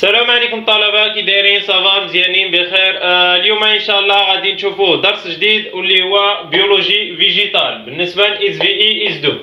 السلام عليكم طلبة، كي دايرين؟ صافا مزيانين بخير. اليوم ان شاء الله غادي نشوفوا درس جديد واللي هو بيولوجي فيجيتال بالنسبه لاس في اي اس 2.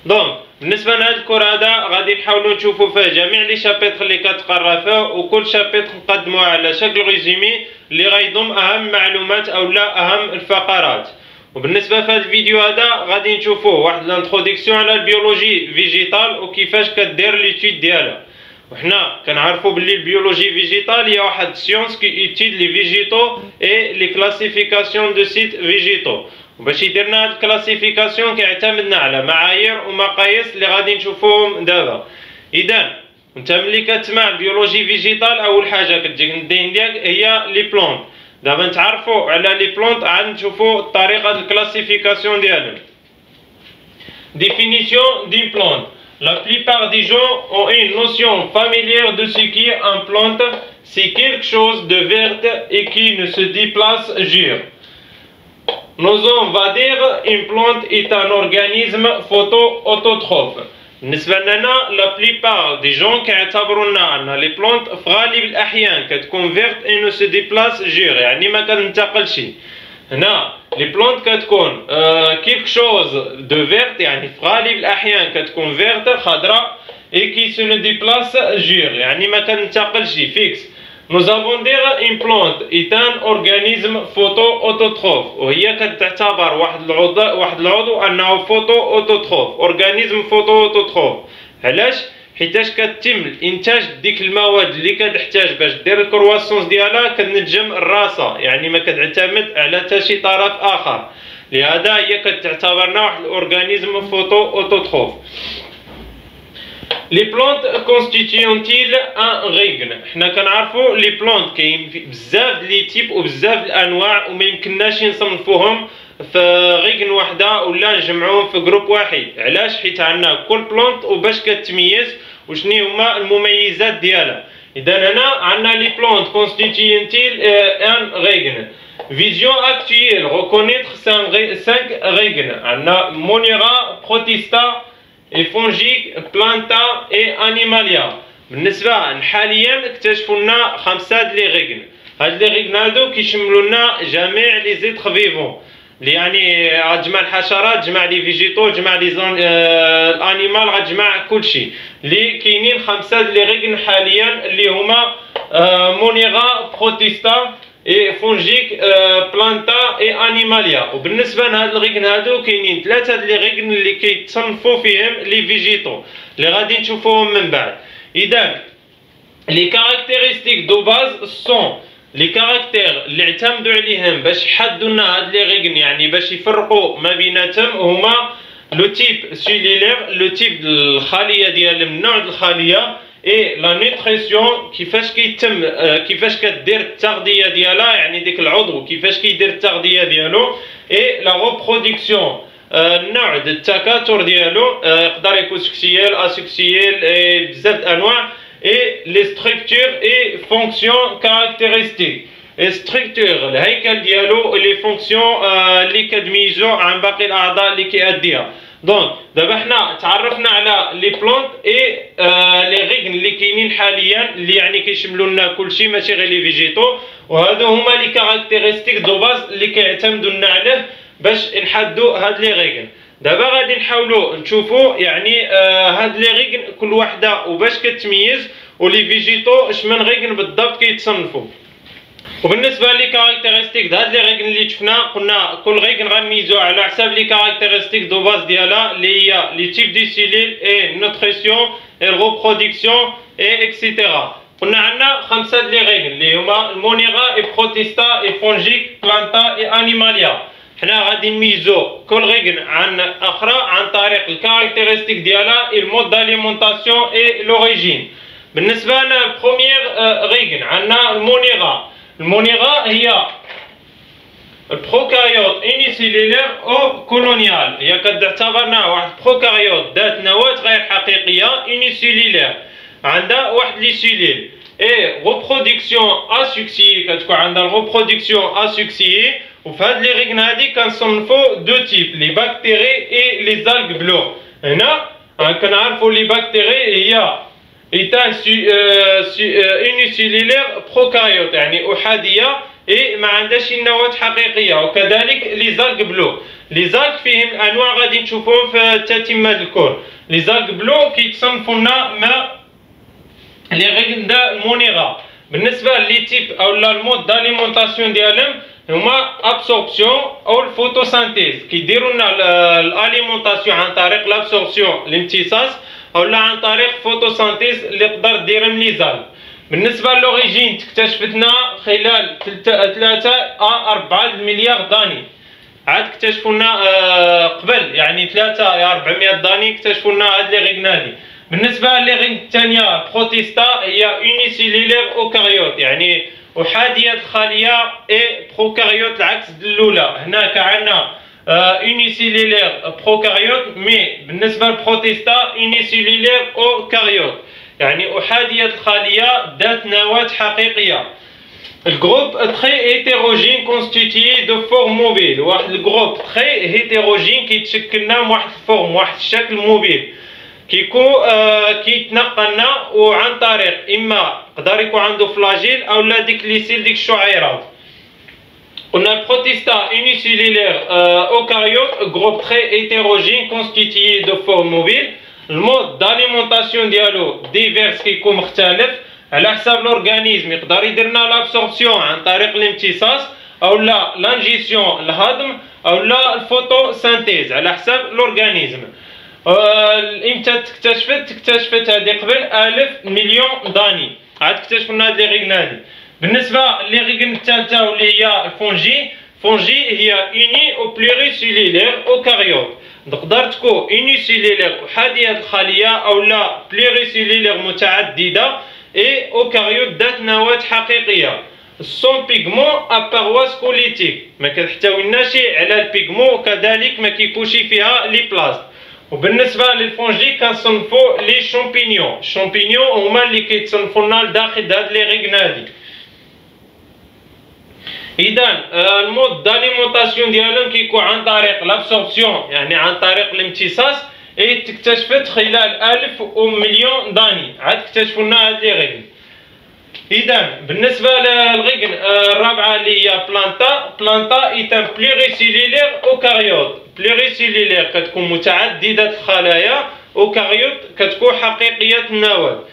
دونك بالنسبه لهذا الكور هذا غادي نحاولوا نشوفوا فيه جميع لي شابيتر اللي كتقرا فيه، وكل شابيتر نقدموه على شكل ريزومي اللي غيضم اهم معلومات او لا اهم الفقرات. وبالنسبه في هذا الفيديو هذا غادي نشوفوا واحد الانتروداكسيون على البيولوجي فيجيتال وكيفاش كدير ليتود ديالها. وحنا كنعرفوا باللي البيولوجي فيجيتال هي واحد سيونس كي ايتيد لي فيجيتو اي لي كلاسيفيكاسيون دو سيت فيجيتو. وباش يديرنا هاد الكلاسيفيكاسيون كيعتمدنا على معايير ومقاييس اللي غادي نشوفوهم دابا. اذا انت ملي كتسمع البيولوجي فيجيتال اول حاجه كتجيك الذهن ديالك هي لي بلونط. دابا نتعرفوا على لي بلونط عاد نشوفوا طريقه الكلاسيفيكاسيون ديالهم. Définition d'une plante. La plupart des gens ont une notion familière de ce qui est une plante. C'est quelque chose de vert et qui ne se déplace jamais. Nous on va dire une plante est un organisme photo-autotrophe. بالنسبة لنا la plupart des gens كيعتبرونا أن لي بلونت في غالب الأحيان كتكون verte et ne se déplace jamais، يعني ما كتنتقلش. هنا لي بلونت كتكون كيك شوز دو فيرت، يعني في غالب الاحيان كتكون فيرت خضراء، اي كي سو نو ديبلاس جير، يعني ما كنتقلش فيكس. نو زافون دير اون بلونت ايت ان اورغانيزم فوتو اوتوتروف، وهي كتعتبر واحد العضو انه فوتو اوتوتروف، اورغانيزم فوتو اوتوتروف. علاش؟ حيتاش كتم الانتاج ديك المواد اللي كتحتاج باش دير الكرواسونس ديالها كتنجم راسها، يعني ما كتعتمد على حتى شي طرف اخر. لهذا هي كتعتبرنا واحد الاورغانيزم فوتو اوتوتروف. لي بلونت كونستيتيونتيل ان ريغن. حنا كنعرفوا لي بلونت كاين بزاف لي تيب وبزاف الانواع، وما يمكنناش نصنفوهم في غيغن وحده ولا نجمعوهم في جروب واحد. علاش؟ حيت عندنا كل بلونت وباش كتميز وشني هما المميزات ديالها. اذا هنا عندنا لي بلونت كونستيتيونتيل ان ريغن. فيزيون اكتويل ريكونيتر 5 ريغن. عندنا مونيرا، بروتيستا، اي فونجيك، بلانتا اي انيماليا. بالنسبه حاليا اكتشفوا لنا 5 لي ريغن. هاد لي ريغن هادو كيشملوا لنا جميع لي زيتر فيفون، اللي يعني غتجمع الحشرات، تجمع لي فيجيتو، تجمع لي الانيمال، غتجمع كلشي. اللي كاينين 5 لي ريغن حاليا اللي هما مونيرا، بروتيستا اي فونجيك، بلانتا اي انيماليا. وبالنسبه لهاد الريغن هادو كاينين 3 لي ريغن اللي كيتصنفوا فيهم لي فيجيتو اللي غادي نشوفوهم من بعد. اذا لي كاركتيرستيك دو باز سون لي كاركتير اللي اعتمدوا عليهم باش حدوا لنا هاد لي ريغن، يعني باش يفرقوا ما بيناتهم، هما لو تيب سيلولير، لو تيب الخليه ديال النوع د الخليه، اي لا نيوتريسيون كيفاش كيتم كيفاش كدير التغذيه ديالها، يعني ديك العضو كيفاش كيدير التغذيه ديالو، اي لا ريبرودكسيون النوع د التكاثر ديالو، يقدر يكون سكسيال اسكسيال بزاف د انواع، et les structures et fonctions caractéristiques. les structures الهيكل ديالو لي فونكسيون اللي كتميزو عن باقي الاعضاء اللي كيأديها. دونك دابا حنا تعرفنا على لي بلونت اي لي ريغن اللي كاينين حاليا، اللي يعني كيشملوا لنا كلشي ماشي غير لي فيجيتو، وهادو هما لي كاركتيرستيك دو باز اللي كيعتمدوا لنا عليه باش نحدوا هاد لي ريغن. دابا غادي نحاولوا نشوفوا يعني هاد لي ريغن كل وحده وباش كتميز، ولي فيجيتو اش من ريغن بالضبط كيتصنفوا. وبالنسبه لي كاركتيرستيك د هاد لي ريغن اللي شفنا، قلنا كل ريغن غنميزوه على حساب لي كاركتيرستيك دو باز ديالها، اللي هي لي تيب دي سيلول اي نوتريسيون اي ريبرودكسيون اي اكسيتيرا. قلنا عندنا 5 لي ريغن اللي هما المونيرا اي بروتيستا اي فونجيك بلانتا اي انيماليا. حنا غادي نميزو كل ريغن عن اخرى عن طريق الكاركتيرستيك ديالها، المود داليمونطاسيون اي لوريجين. بالنسبه للبروميير ريغن عندنا المونيرا. المونيرا هي البروكاريوت انيسيلولير او كولونيال، هي كتعتبرنا واحد بروكاريوت ذات نواه غير حقيقيه انيسيلولير، عندها واحد لي سيلول اي ريبرودكسيون اسكسيي، كتكون عندها ريبرودكسيون اسكسيي. وفي هاد لي ريغن هادي كنصنفو دو تيب، لي باكتيري اي لي زالغ بلو. هنا كنعرفو لي باكتيري هي ايتان اونيسيلولير بروكاريوت يعني احاديه ما عندهاش نواه حقيقيه. وكذلك لي زالغ بلو، لي زالغ فيهم انواع غادي نشوفوهم في تتمه الكور. لي زالغ بلو كيتصنفوا لنا مع لي غيغن المونيغا. بالنسبه لي تيب او المود داليمونطاسيون ديالهم هما ابسوربسيون او الفوتوسانتيز، كيديروا لنا الاليمونطاسيون عن طريق لابسوربسيون الامتصاص او لا عن طريق فوتوسانتيز اللي تقدر ديرها من لي زالغ. بالنسبه لوريجين اكتشفتنا خلال 3 أ 4 مليار داني، عاد اكتشفوا لنا قبل يعني 3 يا 400 داني اكتشفوا لنا هاد لي غيغن هادي. بالنسبه لي غيغن الثانيه بروتيستا هي اونيسيلولير اوكاريوت يعني احاديه الخليه اي بروكاريوت العكس الاولى. هناك عندنا اونيسيلولير بروكاريوت مي بالنسبه للبروتيستا اونيسيلولير اوكاريوت يعني احاديه الخليه ذات نواه حقيقيه. الجروب تري هيتيروجين كونستيتيي دو فورم موبيل، واحد الجروب تري هيتيروجين كيتشكل لنا من واحد الفورم واحد الشكل موبيل كيتنقل لنا وعن طريق اما يقدر يكون عنده فلاجيل او لا ديك لي سيل ديك الشعيرات. قلنا البروتيستا اونيسيلولير اوكاريوت جروب تري هيتيروجين كونستيتيي دو فورم موبيل. المود داليمونطاسيون ديالو ديفيرس كيكون مختلف على حساب الاورغانيزم، يقدر يدير لنا لابسوربسيون عن طريق الامتصاص او لا لانجيسيون الهضم او لا الفوتوسانتيز على حساب الاورغانيزم. امتى اكتشفت هذه قبل 1000 مليون داني، عاد اكتشفنا هاد لي غيغن هادي. بالنسبه لي غيغن الثالثه واللي هي الفونجي، فونجي هي اوني او بلوريسيلولير اوكاريوت، تقدر تكون اونيسيلولير احاديه الخليه او لا بلوريسيلولير متعدده اي اوكاريوت ذات نواه حقيقيه. سون بيغمون ا باروس كوليتيك ما كتحتويناش على البيغمون، كذلك ما كيكونش فيها لي بلاست. وبالنسبه للفونجي كنصنفوا لي شامبينيون، الشامبينيون هما اللي كيتصنفوا لنا لداخل هاد لي غيغن هادي. اذا المود داليمونطاسيون ديالهم كيكون عن طريق لابسوربسيون يعني عن طريق الامتصاص اكتشفت خلال 1000 مليون داني، عاد اكتشفوا لنا هاد لي غيغن. اذا بالنسبه للغيغن الرابعه اللي هي بلانتا ايتان بلوريسيلولير اوكاريوت. بلوريسيلولير كتكون متعدده الخلايا، اوكاريوت كتكون حقيقيه النواه.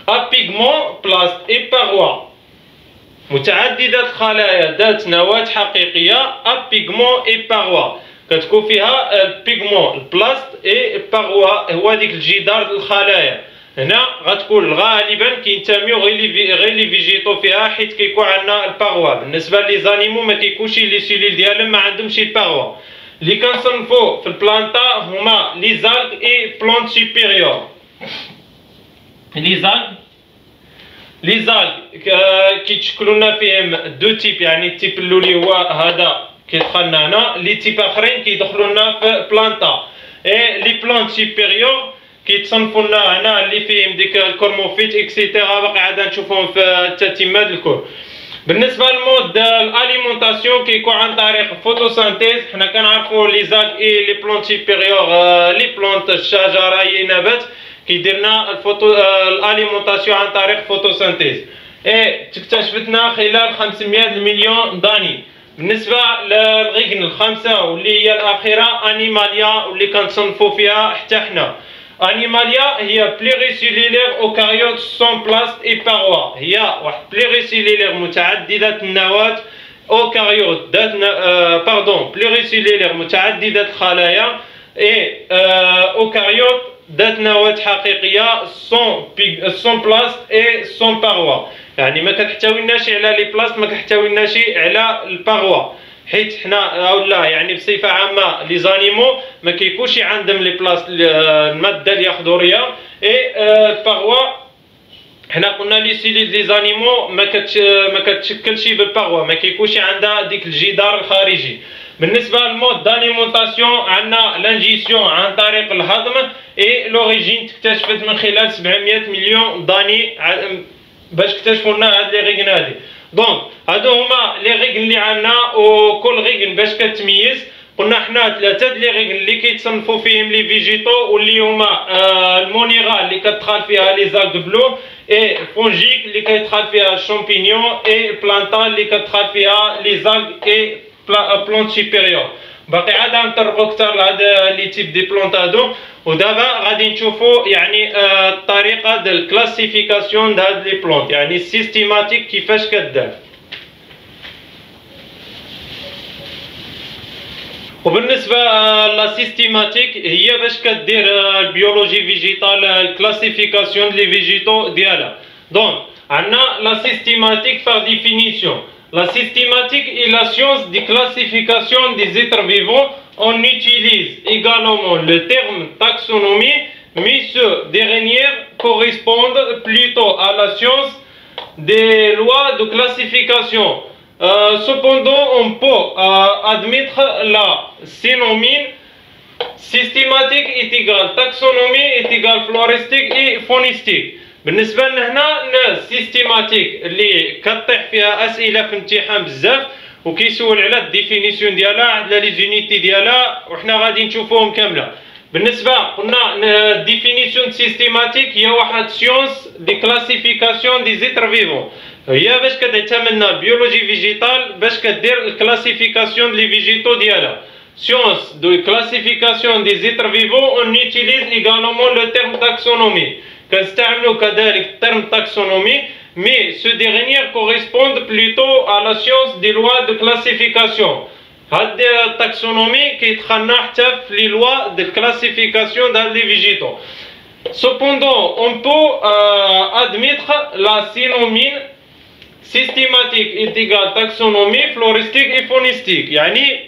ابيغمون بلاست اي باروا متعدده الخلايا ذات نواه حقيقيه. ابيغمون اي باروا كتكون فيها البيغمون البلاست اي باروا هو ديك الجدار الخلايا. هنا غتكون غالبا كينتميو غير لي فيجيتو فيها حيت كيكون عندنا الباروا. بالنسبه لي زانيمو ما كيكونش لي سيلول ديالهم ما عندهمش الباروا. اللي كنصنفو في البلانتا هما لي زالغ اي بلونت سوبيريور. لي زالغ كيتشكلوا لنا فيهم دو تيب، يعني التيب الاولي هو هذا كيدخل لنا هنا، لي تيب اخرين كيدخلوا لنا في بلانتا. اي لي بلونت سوبيريور كيتصنفوا لنا هنا اللي فيهم ديك الكورموفيت اكسيتيرا باقي عاد نشوفهم في التتمه د الكور. بالنسبه للمود الاليمونطاسيون كيكون عن طريق فوتوسانتيز. حنا كنعرفوا لي زالغ اي لي بلونت سوبيريور لي بلونت الشجره اي نبات كيدير لنا الاليمونطاسيون عن طريق فوتوسانتيز اي اكتشفتنا خلال 500 مليون داني. بالنسبه للغيغن الخامسه واللي هي الاخيره انيماليا واللي كنصنفوا فيها حتى حنا. انيماليا هي بلوريسيلولير اوكاريوت سون بلاست اي باروا، هي واحد بلوريسيلولير متعدده النواه اوكاريوت ذات بلوريسيلولير متعدده الخلايا اي اوكاريوت ذات نواه حقيقيه سون بلاست اي سون باروا، يعني ما كتحتويناش على لي بلاست ما كتحتويناش على الباروا. حيت حنا اولا يعني بصفه عامه لي زانيمو ما كيكونش عندهم لي بلاص الماده اللي ياخذوا اي الباروا. حنا قلنا لي سيلول لي زانيمو ما كتشكلش بالباروا، ما كيكونش عندها ديك الجدار الخارجي. بالنسبه للمود داليمونطاسيون عندنا لانجيسيون عن طريق الهضم اي لوريجين اكتشفت من خلال 700 مليون داني باش اكتشفوا لنا هاد لي غيغن هادي. دونك هادو هما لي غيغن اللي عندنا، وكل غيغن باش كتميز. قلنا حنا ثلاثه لي ريغل اللي كيتصنفوا فيهم لي فيجيتو واللي هما المونيغال اللي كتدخل فيها لي زالغ بلو، اي فونجيك اللي كيدخل فيها الشامبينيون، اي بلانتال اللي كتدخل فيها لي زالغ اي بلونت سوبيريور. باقي عاد نطرقوا اكثر لهذا لي تيب دي بلونت هادو، ودابا غادي نشوفوا يعني الطريقه ديال الكلاسيفيكاسيون د هاد لي بلونت، يعني السيستيماتيك كيفاش كدار. وبالنسبه لا سيستيماتيك هي باش كدير البيولوجي فيجيتال الكلاسيفيكاسيون لي فيجيتو ديالها. دونك عندنا لا سيستيماتيك par définition. La systématique est la science de classification des êtres vivants. On utilise également le terme taxonomie, mais ce dernier correspond plutôt à la science des lois de classification. Cependant, on peut admettre la synonyme systématique est égal taxonomie est égal floristique et phonistique. بالنسبه لهنا السيستيماتيك اللي كطيح فيها اسئله في الامتحان بزاف وكيسول على الديفينيسيون ديالها على لي زونيتي ديالها، وحنا غادي نشوفوهم كامله. بالنسبه قلنا الديفينيسيون سيستيماتيك هي واحد سيونس دي كلاسيفيكاسيون دي زيتر فيفون، هي باش كتعتمدنا البيولوجي فيجيتال باش كدير الكلاسيفيكاسيون لي فيجيتو ديالها. Science de classification des êtres vivants, on utilise également le terme taxonomie. كنستعملوا كذلك الترم taxonomie, mais ce dernier correspond plutôt à la science des lois de classification. هاد التاكسونومي كيدخلنا حتى في لي لوا دو كلاسيفيكاسيون ديال لي فيجيتو. Cependant, on peut admettre la synonyme systématique est égal taxonomie floristique et phonistique، يعني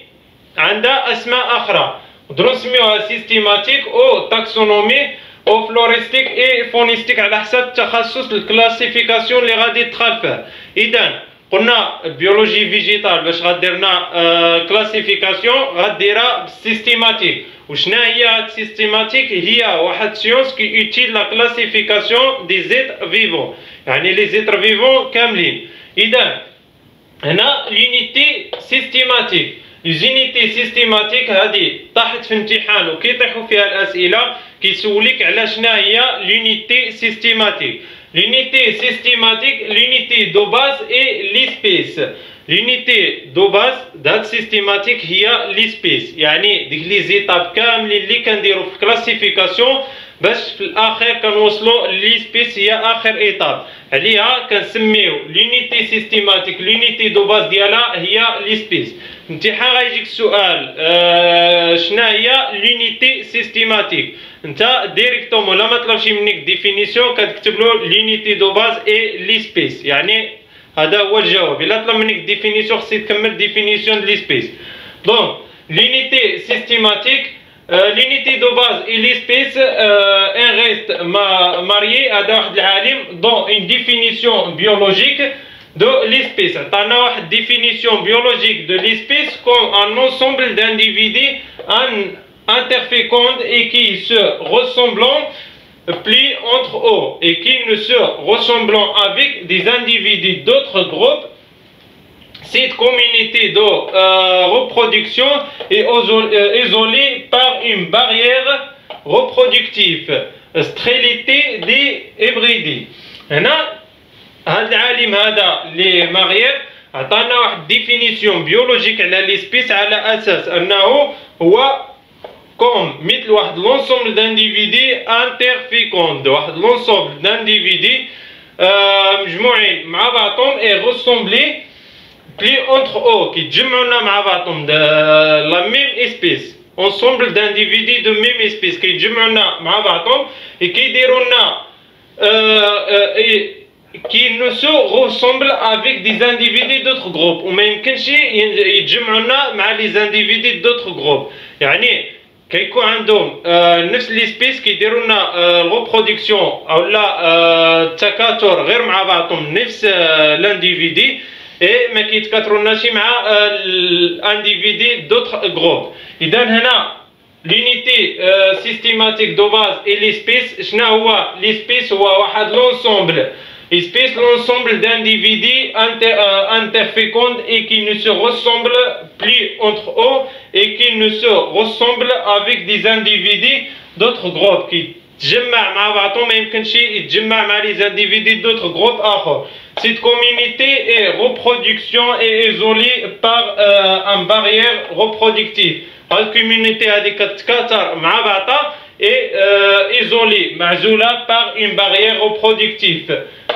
عندها اسماء اخرى نقدروا نسميوها سيستيماتيك او تاكسونومي او فلوريستيك اي فونيستيك على حسب التخصص الكلاسيفيكاسيون اللي غادي تدخل فيه. اذا قلنا البيولوجي فيجيتال باش غدير لنا كلاسيفيكاسيون غديرها بالسيستيماتيك. وشنا هي هاد السيستيماتيك؟ هي واحد سيونس كي يوتيل لا كلاسيفيكاسيون دي زيتر فيفون، يعني لي زيتر فيفون كاملين. اذا هنا لونيتي سيستيماتيك، لونيتي سيستيماتيك هذه طاحت في امتحان وكيطيحوا فيها الاسئله كيسوليك على شنا هي لونيتي سيستيماتيك. لونيتي سيستيماتيك لونيتي دو باز اي ليسبيس. لونيتي دو باز دات سيستيماتيك هي ليسبيس، يعني ديك لي زيتاب كاملين اللي كنديروا في كلاسيفيكاسيون باش في الاخير كنوصلوا ليسبيس هي اخر ايطاب، عليها كنسميو لونيتي سيستيماتيك لونيتي دو باز ديالها هي ليسبيس. الامتحان غيجيك السؤال شنا هي لونيتي سيستيماتيك، انت ديريكتومون لا ما طلبش منك ديفينيسيون كتكتب له لونيتي دو باز اي ليسبيس، يعني هذا هو الجواب. الا طلب منك ديفينيسيون خصك تكمل ديفينيسيون د ليسبيس. دونك لونيتي سيستيماتيك l'unité de base et l'espèce un reste marié à واحد العالم dans une définition biologique de l'espèce. عطانا واحد définition biologique de l'espèce comme un ensemble d'individus interfécondes et qui se ressemblant plus entre eux et qui ne se ressemblant avec des individus d'autres groupes. Cette communauté de reproduction est isolée par une barrière reproductive, stérilité des hybridés. هنا هذا العالم هذا اللي ماريير عطانا واحد ديفينيسيون بيولوجيك على ليسبيس على اساس انه هو كوم مثل واحد لونسومبل دانديفيدي انترفيكوند، واحد لونسومبل دانديفيدي مجموعين مع بعضهم اي ريسومبلي بلي اونتر او كيتجمعونا مع بعضهم لا ميم اسبيس، انسومبل دانديفيدي دو ميم اسبيس كيتجمعونا مع بعضهم كيديروا لنا qui ne se ressemblent avec des individus d'autres groupes وما يمكنش يتجمعونا مع لي زانديفيدي d'autres groupes. يعني كيكون عندهم نفس لي سبيس كيديروا لنا الريبرودكسيون او لا التكاثر غير مع بعضهم نفس لانديفيدي اي ما كيتكاثروناش مع الانديفيدي d'autres groupes. اذا هنا l'unité systématique de base et l'espèce شنو هو؟ l'espèce هو واحد l'ensemble Espèce, l'ensemble d'individus interfécondes et qui ne se ressemblent plus entre eux et qui ne se ressemblent avec des individus d'autres groupes qui تجمع مع بعضهم ما يمكنش يتجمع مع les individus d'autres groupes آخر. Cette communauté est reproduction et isolée par une barrière reproductive. La communauté هذه كتكاثر مع بعضها et isolée معزولة par une barrière reproductive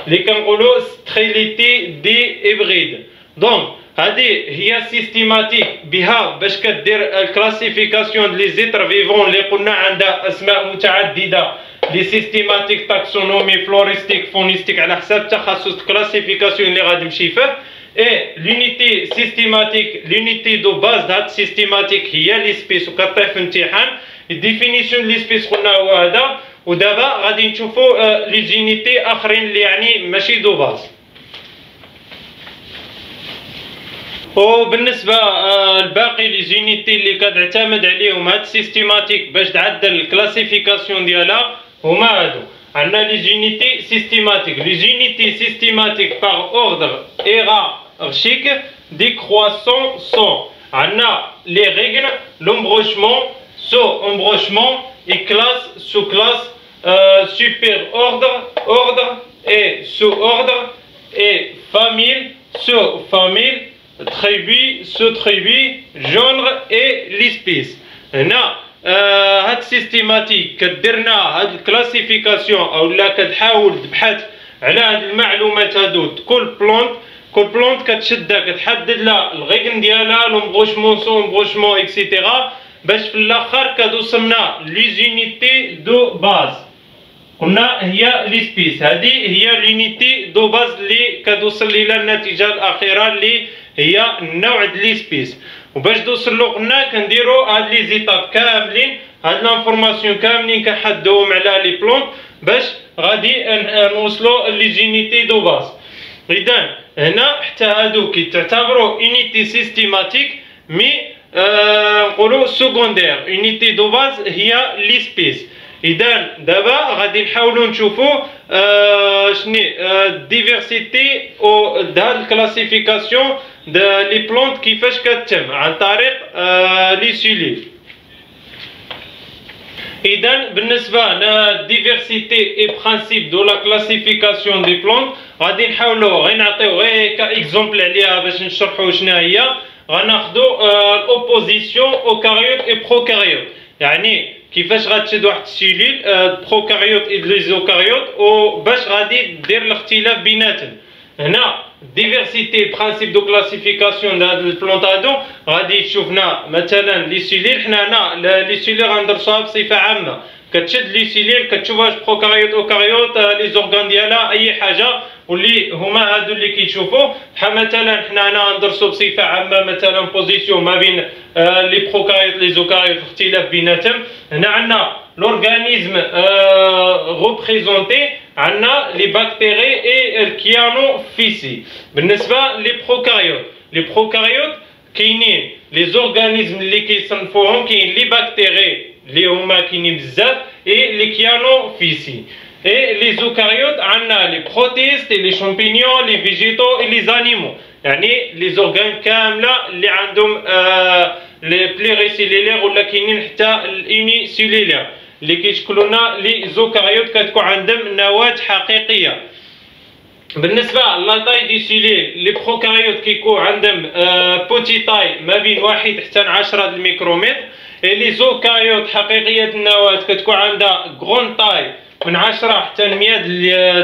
اللي كنقولوا stérilité des hybrides. Donc هذه هي سيستيماتيك بها باش كدير الكلاسيفيكاسيون لي زيتر فيفون اللي قلنا عندها اسماء متعدده لي سيستيماتيك تاكسونومي فلوريستيك فونيستيك على حسب التخصص الكلاسيفيكاسيون اللي غادي نمشي فيه. اي لونيتي سيستيماتيك لونيتي دو باز د هاد سيستيماتيك هي لي سبيس وكطيح في امتحان الديفينيسيون لي سبيس قلنا هو هذا. ودابا غادي نشوفوا لي زونيتي اخرين اللي يعني ماشي دو باز. وبالنسبه الباقي لي زونيتي اللي كتعتمد عليهم هاد سيستيماتيك باش تعدل الكلاسيفيكاسيون ديالها هما هادو. عندنا لي زونيتي سيستيماتيك لي زونيتي سيستيماتيك باغ اوردر هيرارشيك ديكرواسون سون عندنا لي ريغل لومبروشمون سو امبروشمون اي كلاس سو كلاس سوبر اوردر اي سو اوردر اي فاميل سو فاميل tribu, sous-tribu, genre et l'espèce. هنا هاد السيستيماتيك كديرنا هاد الكلاسيفيكاسيون او لا كتحاول تبحث على هاد المعلومات هادو. كل بلونت كتشدها كتحدد لها الغيكن ديالها لومبروشمون سو امبروشمون اكسيتيرا باش في الاخر كتوصلنا لي زونيتي دو باز. قلنا هي ليسبيس هذه هي لونيتي دو باز اللي كتوصل لينا النتيجه الاخيره اللي هي النوع د ليسبيس. وباش توصلوا قلنا كنديروا هاد لي زيتاب كاملين هاد لانفورماسيون كاملين كنحدوهم على لي بلونت باش غادي نوصلوا لي زونيتي دو باز. اذا هنا حتى هادو كيتعتبروا اونيتي سيستيماتيك مي نقولوا سكوندير. اونيتي دو باز هي ليسبيس. اذا دابا غادي نحاولوا نشوفوا شنو الديفيرسيتي او د الكلاسيفيكاسيون د لي بلونت كيفاش كتتم عن طريق لي سيلول. اذا بالنسبه للديفيرسيتي اي برانسيپ دو لا كلاسيفيكاسيون دي بلونت غادي نحاولوا غير نعطيو غير كاكزومبل عليها باش نشرحوا شنو هي. غناخذوا الاوبوزيسيون اوكاريوت اي بروكاريوت يعني كيفاش غتشد واحد السيلول بروكاريوت اي ليزوكاريوت وباش غادي دير الاختلاف بيناتهم. هنا ديفيرسيتي برانسيپ دو كلاسيفيكاسيون د هاد البلونط هادو غادي تشوفنا مثلا لي سيلول. حنا هنا لي سيلول غندرسوها بصفه عامه كتشد لي سيلول كتشوف واش بروكاريوت اوكاريوت لي زورغان ديالها اي حاجه واللي هما هادو اللي كيتشوفوا. بحال مثلا حنا هنا ندرسو بصفه عامه مثلا بوزيسيون ما بين لي بروكاريوت لي زوكاريوت اختلاف بيناتهم. هنا عندنا لورغانيزم ريبريزونتي عندنا لي باكتيري اي الكيانوفيسي. بالنسبه لي بروكاريوت كاينين لي زورغانيزم اللي كيصنفوهم كاين لي باكتيري اللي هما كاينين بزاف اي لي كيانوفيسي. اي لي زوكاريوت عندنا لي بروتيست لي شامبينيون لي فيجيتو لي زانيمو يعني لي زورغان كامله اللي عندهم لي بليريسيلولير ولا كاينين حتى الاني سيلولير اللي كيشكلوا لنا لي زوكاريوت كتكون عندهم نواه حقيقيه. بالنسبه لاطاي دي سيلول لي بروكاريوت كيكون عندهم بوتي تاي ما بين 1 حتى 10 الميكرومتر. لي زوكاريوت حقيقيه النواه كتكون عندها غون تاي من 10 حتى 100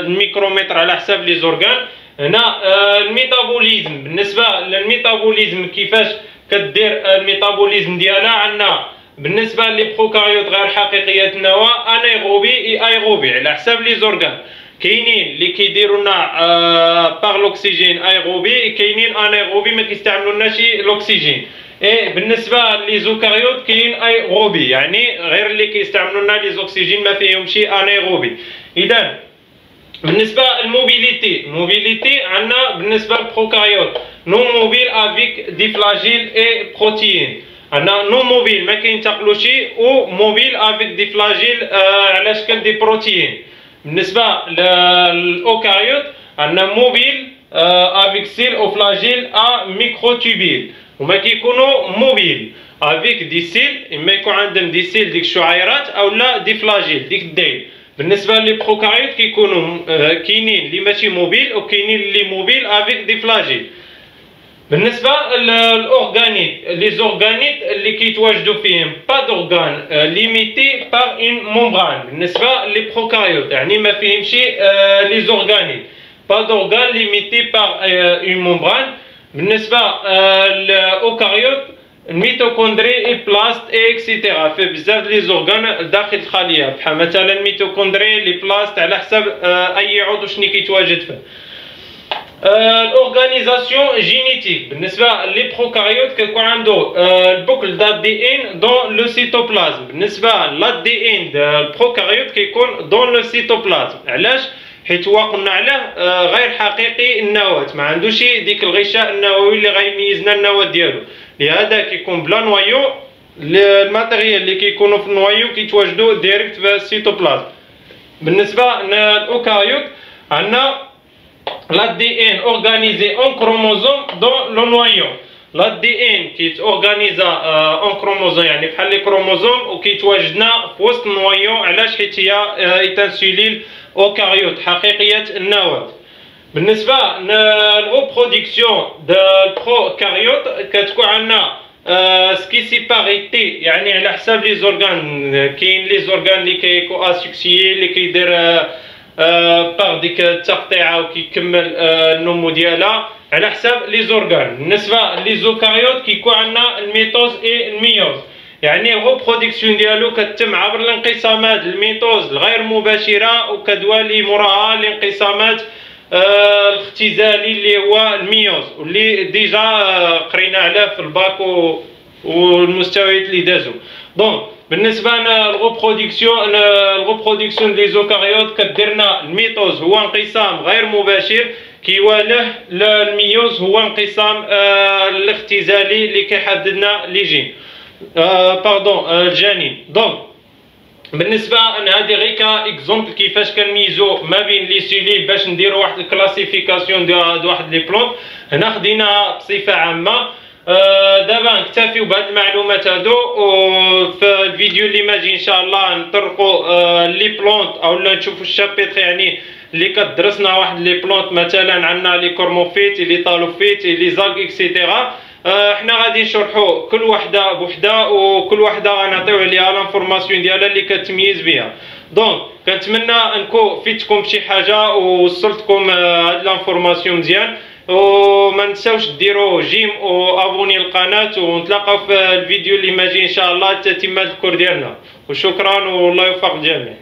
الميكرومتر على حسب لي زورغان. هنا الميتابوليزم بالنسبه للميتابوليزم كيفاش كدير الميتابوليزم ديالها عندنا بالنسبه لي بروكاريوت غير حقيقيه النواه انايروبي اي ايروبي على حسب لي زورغان. كاينين اللي كيديروا لنا باغ لوكسيجين ايروبي كاينين انايروبي ما كيستعملولناش الاكسجين. اي بالنسبه لي زوكاريوت كاين ايروبي يعني غير اللي كيستعملوا لنا لي زوكسيجين ما فيهمش انايروبي. اذا بالنسبه للموبيليتي عندنا بالنسبه للبروكاريوت نو موبيل افيك دي فلاجيل اي بروتيين. عندنا نو موبيل ما كينتقلوش او موبيل افيك دي فلاجيل على شكل دي بروتيين. بالنسبه للاوكاريوت عندنا موبيل افيك سيل او فلاجيل ا ميكروتوبيل، هما كيكونوا موبيل افيك دي سيل، اما يكون عندهم دي سيل ديك الشعيرات او لا دي فلاجيل ديك الديل. بالنسبه لي بروكاريوت كيكونوا كاينين اللي ماشي موبيل وكاينين اللي موبيل افيك دي فلاجيل. بالنسبه للاورغانيك لي زورغانيك اللي كيتواجدوا فيهم با دورغان ليميتي بار اون مومبران. بالنسبه لي بروكاريوت يعني ما فيهمش لي زورغانيك با دورغان ليميتي بار اون مومبران. بالنسبه للاوكاريوت الميتوكوندري اي بلاست اي اكسيتيرا، فيه بزاف لي زورغان داخل الخليه، بحال مثلا الميتوكوندري لي بلاست على حسب اي عضو شنو كيتواجد فيه. الاورغانيزاسيون جينيتيك بالنسبه لي بروكاريوت كيكون عنده البوكل دا دي ان دون لو سيتوبلازم. بالنسبه لا دي ان البروكاريوت كيكون دون لو سيتوبلازم. علاش؟ حيت هو قلنا عليه غير حقيقي النواه، ما عندوش ديك الغشاء النووي اللي غيميزنا النواه ديالو، لهذا كيكون بلا نوايو. الماتيريال اللي كيكونوا في النوايو كيتواجدوا ديريكت في السيتوبلازم. بالنسبه للاوكاريوت عندنا la DN organisée en chromosome dans le noyau. La DN كيتورغانيزا اون كروموزوم يعني بحال لي كروموزوم وكيتواجدنا في وسط النوايو. علاش؟ حيت هي ايتانسوليل اوكاريوت حقيقيه النواه. بالنسبه للريبرودكسيون دو البروكاريوت كتكون عندنا سكيسيباريتي يعني على حساب لي زورغان. كاين لي زورغان اللي كيكون اسكسيي اللي كيدير باغ ديك التقطيعه وكيكمل النمو ديالها على حساب لي زورغان. بالنسبه لي زوكاريوت كيكون عندنا الميتوز اي الميوز، يعني الريبرودكسيون ديالو كتتم عبر الانقسامات الميتوز الغير مباشره وكدوالي موراها الانقسامات الاختزالي اللي هو الميوز، واللي ديجا قرينا عليه في الباك والمستويات اللي دازو. دونك بالنسبه للريبرودكسيون دي زوكاريوت كديرنا الميتوز هو انقسام غير مباشر، كيوالاه الميوز هو انقسام الاختزالي اللي كيحددنا لي جين الجنين. دونك بالنسبه لهذه غير كاكزومبل كيفاش كنميزو ما بين لي سيلول باش نديرو واحد الكلاسيفيكاسيون ديال واحد لي بلونط. هنا خديناها بصفه عامه. دابا نكتفيو بهاد المعلومات هادو، وفي الفيديو اللي ماجي ان شاء الله نطرقوا لي بلونط او نشوفوا الشابيتر يعني اللي كدرسنا واحد لي بلونط. مثلا عندنا لي كورموفيت لي طالوفيت لي زاغ اكسيتيرا. حنا غادي نشرحوا كل وحده بوحده، وكل وحده غنعطيو عليها لانفورماسيون ديالها اللي كتميز بها. دونك كنتمنى انكم فيتكم بشي حاجه ووصلتكم هاد لانفورماسيون مزيان، وما نساوش ديروا جيم وابوني القناه، ونتلاقاو في الفيديو اللي ماجي ان شاء الله تتمه الكور ديالنا. وشكرا والله يوفق الجميع.